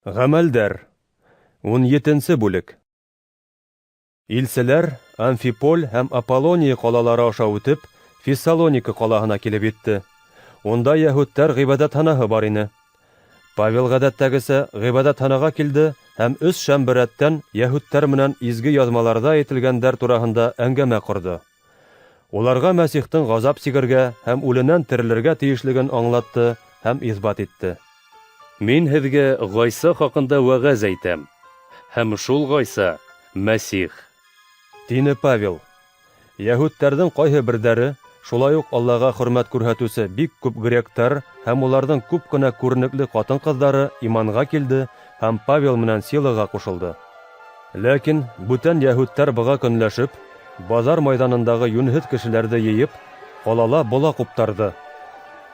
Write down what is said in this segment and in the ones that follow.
Гамәлдәр. 17-нче бүлек. Илселәр Амфиполь һәм Аполлония ҡалалары аша үтеп, Фессалоника ҡалаһына килеп етте. Унда йәһүдтәр ғибадәтханаһы бар ине. Павел ғәдәттәгесә ғибадәтханаға килде һәм 3 шәмбе рәттән йәһүдтәр менән изге яҙмаларҙа әйтелгәндәр тураһында әңгәмә ҡорҙо. Уларға Мәсихтең ғазап сигергә һәм үленән терелергә тейешлеген аңлатты һәм иҫбат итте. Мин һеҙгә Ғайса хаҡында вәғәз әйтәм. Һәм шул Ғайса — Мәсих. Тине Павел. Йәһүдтәрҙең ҡайһы берҙәре, шулай уҡ Аллаға хөрмәт күрһәтеүсе бик күп гректар һәм уларҙың күп кенә күренекле ҡатын-ҡыҙҙары иманға килде һәм Павел менән Силаға ҡушылды. Ләкин бүтән йәһүдтәр быға көнләшеп, баҙар майҙанындағы йүнһеҙ кешеләрҙе йыйып, ҡалала бола ҡуптарҙы.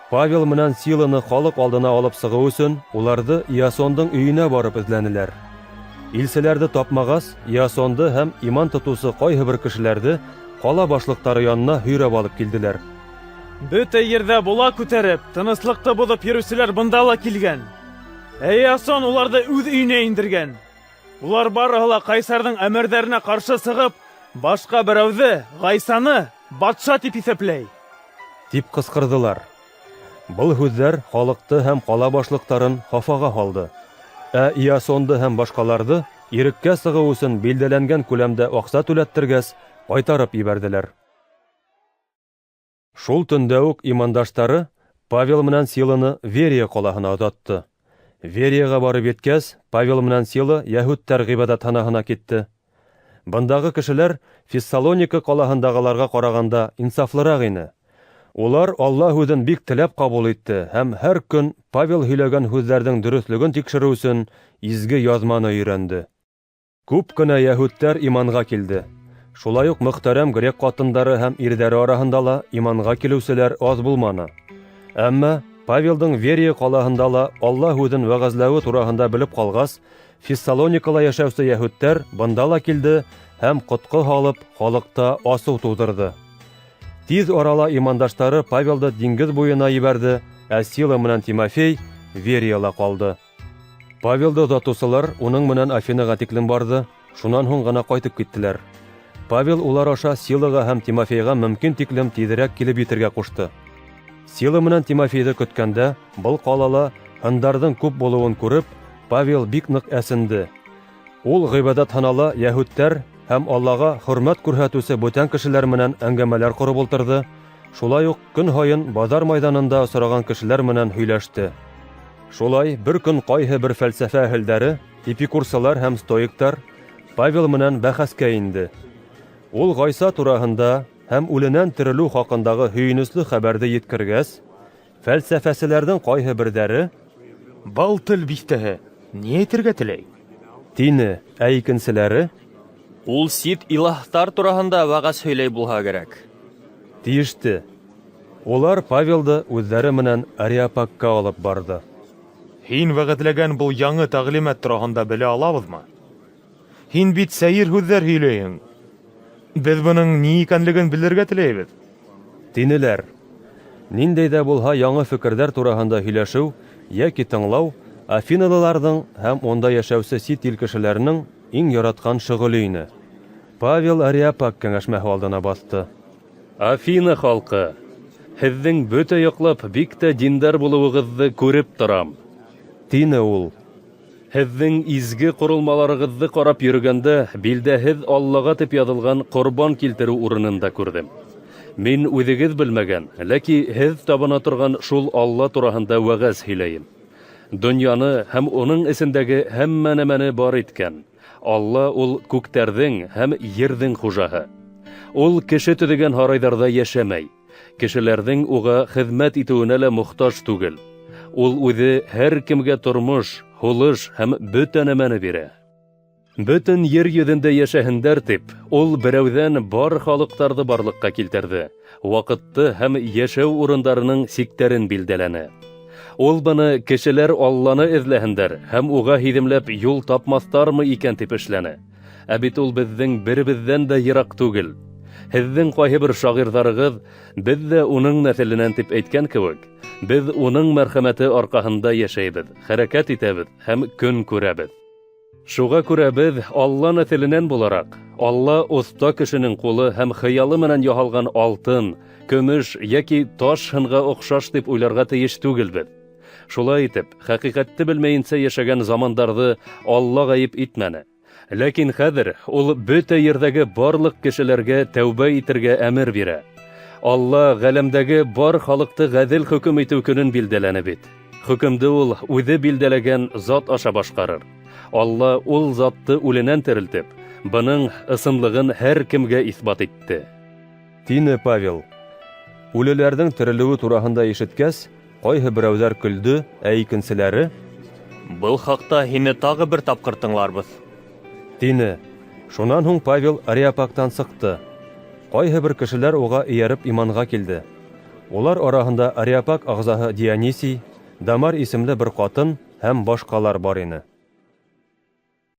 Павел менән Силаны халыҡ алдына алып сығыу өсөн уларҙы Иасондың өйөнә барып эҙләнеләр. Илселәрҙе тапмағас, Иасонды һәм иман тотоусы ҡайһы бер кешеләрҙе ҡала башлыҡтары янына һөйрәп алып килделәр. Бөтә ерҙә була күтәреп, тыныслыҡты боҙоп йөрөүселәр бында ла килгән. Иасон уларҙы үҙ өйөнә индергән. Улар барыһы ла ҡайсарҙың әмерҙәренә ҡаршы сығып, башҡа берәүҙе, Ғайсаны, батша тип иҫәпләй. Тип ҡысҡырҙылар. Был һүҙҙәр халыҡты һәм ҡала башлыҡтарын хафаға һалды. Ә Иасонды һәм башҡаларҙы иреккә сығыу өсөн билдәләнгән күләмдә аҡса түләттергәс, ҡайтарып ебәрҙеләр. Шул төндә үк имандаштары Павел менән Силаны Верия ҡалаһына оҙатты. Верияға барып еткәс, Павел менән Сила йәһүдтәр ғибадәтханаһына китте. Бындағы кешеләр Фессалоника ҡалаһындағыларға ҡарағанда инсафлыраҡ ине. Улар Алла һүҙен бик теләп ҡабул итте һәм һәр көн Павел һөйләгән һүҙҙәрҙең дөрөҫлөгөн тикшереү өсөн изге яҙманы өйрәнде. Күп кенә йәһүдтәр иманға килде. Шулай уҡ мөхтәрәм грек ҡатындары һәм ирҙәре араһында ла иманға килеүселәр аҙ булманы. Әммә Павелдың Верия ҡалаһында ла Алла һүҙен вәғәзләүе тураһында белеп ҡалғас, Фессалоникала йәшәүсе йәһүдтәр бында ла килде һәм ҡотҡо һалып, халыҡта асыу тыуҙырҙы. Тиҙ арала имандаштары Павелды диңгеҙ буйына ебәрҙе, ә Сила менән Тимофей Верияла ҡалды. Павелды оҙатыусылар уның менән Афинаға тиклем барҙы, шунан һуң ғына ҡайтып киттеләр. Павел улар аша Силаға һәм Тимофейға мөмкин тиклем тиҙерәк килеп етергә ҡушты. Сила менән Тимофейҙы көткәндә, был ҡалала һындарҙың күп булыуын күреп, Павел бик ныҡ әсенде. Ул ғибадәтханала йәһүдтәр һәм Аллаға хөрмәт күрһәтеүсе бүтән кешеләр менән әңгәмәләр ҡороп ултырҙы. Шулай уҡ көн һайын баҙар майҙанында осраған кешеләр менән һөйләште. Шулай бер көн ҡайһы бер фәлсәфә әһелдәре, эпикурсылар һәм стоиктар Павел менән бәхәскә инде. Ул Ғайса тураһында һәм үленән терелеү хаҡындағы һөйөнөслө хәбәрҙе еткергәс, фәлсәфәселәрҙең ҡайһы берҙәре Был тел биҫтәһе, ни әйтергә теләй? тине, ә икенселәре Ул сит илаһтар тураһында вәғәз һөйләй булһа кәрәк. тиеште. Улар Павелды үҙҙәре менән Ареопагка алып барҙы. Һин вәғәтләгән был яңы тәғлимәт тураһында белә алабыҙмы? Һин бит сәйер һүҙҙәр һөйләйһең. Беҙ бының ни икәнлеген белергә теләйбеҙ. Тинеләр. Ниндәй ҙә булһа яңы фекерҙәр тураһында һөйләшеү йәки тыңлау Афиналыларҙың һәм унда йәшәүсе сит ил кешеләренең иң яратҡан шөғөлө ине. Павел Ареопаг кәңәшмәһе алдына баҫты. Афина халҡы, һеҙҙең бөтә яҡлап бик тә диндар булыуығыҙҙы күреп торам. Тине ул. Һеҙҙең изге ҡоролмаларығыҙҙы ҡарап йөрөгәндә, билдәһеҙ Аллаға тип яҙылған ҡорбан килтереү урынында күрҙем. Мин үҙегеҙ белмәгән, ләки һеҙ табына торған шул Алла тураһында вәғәз һөйләйем. Донъяны һәм уның эсендәге һәммә нәмәне бар иткән. Алла ул күктәрҙең һәм ерҙең хужаһы. Ул кеше төҙөгән һарайҙарҙа йәшәмәй. Кешеләрҙең уға хеҙмәт итеүенә лә мохтаж түгел. Ул үҙе һәр кемгә тормош, һулыш һәм бөтә нәмәне бирә. Бөтөн ер йөҙөндә йәшәһендәр тип, ул берәүҙән бар халыҡтарҙы барлыҡҡа килтерҙе. Ваҡытты һәм йәшәү урындарының сиктәрен билдәләне. Ул быны кешеләр Алланы эҙләһендәр һәм уға һиҙемләп юл тапмаҫтармы икән тип эшләне. Ә бит ул беҙҙең беребеҙҙән дә йыраҡ түгел. Һеҙҙең ҡайһы бер шағирҙарығыҙ, беҙ ҙә уның нәҫеленән тип әйткән кеүек, беҙ уның мәрхәмәте арҡаһында йәшәйбеҙ, хәрәкәт итәбеҙ һәм көн күрәбеҙ. Шуға күрә беҙ Алла нәҫеленән булараҡ, Алла оҫта кешенең ҡулы һәм хыялы менән яһалған алтын, көмөш йәки таш һынға оҡшаш дип уйларға тейеш түгелбеҙ. Шулай итеп, хәҡиҡәтте белмәйенсә йәшәгән замандарҙы Алла ғайып итмәне. Ләкин хәҙер ул бөтә ерҙәге барлыҡ кешеләргә тәүбә итергә әмер бирә. Алла ғаләмдәге бар халыҡты ғәҙел хөкөм итеү көнөн билдәләне бит. Хөкөмдө ул үҙе билдәләгән зат аша башҡарыр. Алла ул затты үленән терелтеп, бының ысынлығын һәр кемгә иҫбат итте. Тине Павел. Үлеләрҙең терелеүе тураһында ишеткәс, ҡайһы берәүҙәр көлдө, ә икенселәре Был хаҡта һине тағы бер тапҡыр тыңларбыҙ. тине. Шунан һуң Павел Ариапагтан сыҡты. Ҡайһы бер кешеләр уға эйәреп иманға килде. Улар араһында Ариапаг ағзаһы Дионисий, Дамар исемле бер ҡатын һәм башҡалар бар ине.